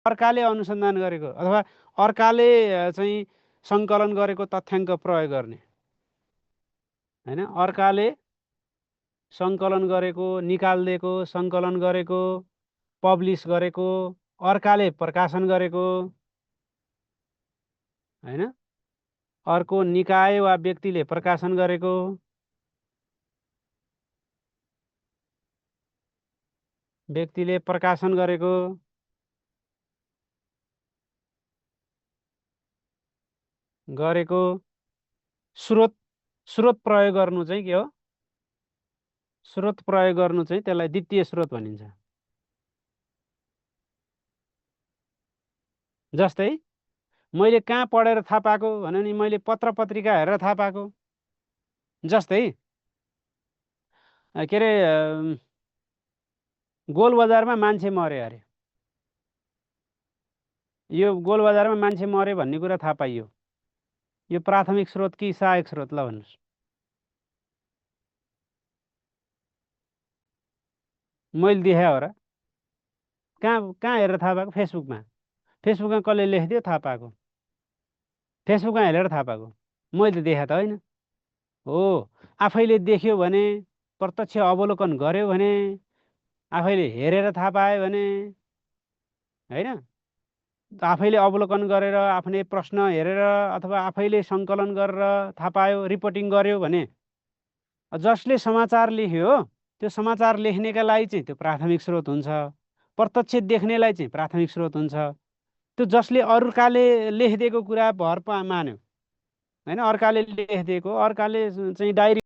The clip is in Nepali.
अर्काले अनुसन्धान गरेको अथवा अर्काले चाहिँ सङ्कलन गरेको तथ्याङ्क प्रयोग गर्ने हैन। अर्काले सङ्कलन गरेको, निकालिदिएको, सङ्कलन गरेको, पब्लिस गरेको, अर्काले प्रकाशन गरेको हैन। अर्को निकाय वा व्यक्तिले प्रकाशन गरेको, व्यक्तिले प्रकाशन गरेको, स्रोत प्रयोग गर्नु चाहिँ के हो? स्रोत प्रयोग गर्नु चाहिँ त्यसलाई द्वितीय स्रोत भनिन्छ। जस्तै मैले कहाँ पढेर थाहा पाएको भने नि मैले पत्र पत्रिका हेरेर थाहा पाएको। जस्तै के अरे गोलबजारमा मान्छे मर्यो अरे, यो गोलबजारमा मान्छे मर्यो भन्ने कुरा थाहा पाइयो, यो प्राथमिक स्रोत कि सहायक स्रोत? ल भन्नुहोस्। मैले देखाएँ हो र? कहाँ हेरेर थाहा पाएको? फेसबुकमा। फेसबुकमा कसले लेखिदियो? थाहा पाएको। फेसबुकमा हेरेर थाहा पाएको। मैले देखाएँ त होइन हो। आफैले देख्यो भने, प्रत्यक्ष अवलोकन गर्यो भने, आफैले हेरेर थाहा पायो भने होइन, आफैले अवलोकन गरेर आफ्नै प्रश्न हेरेर अथवा आफैले सङ्कलन गरेर थाहा पायो, रिपोर्टिङ गर्यो भने जसले समाचार लेख्यो त्यो समाचार लेख्नेका लागि चाहिँ त्यो प्राथमिक स्रोत हुन्छ। प्रत्यक्ष देख्नेलाई चाहिँ प्राथमिक स्रोत हुन्छ। त्यो जसले अर्काले लेखिदिएको कुरा भर मान्यो होइन, अर्काले लेखिदिएको, अर्काले चाहिँ डायरी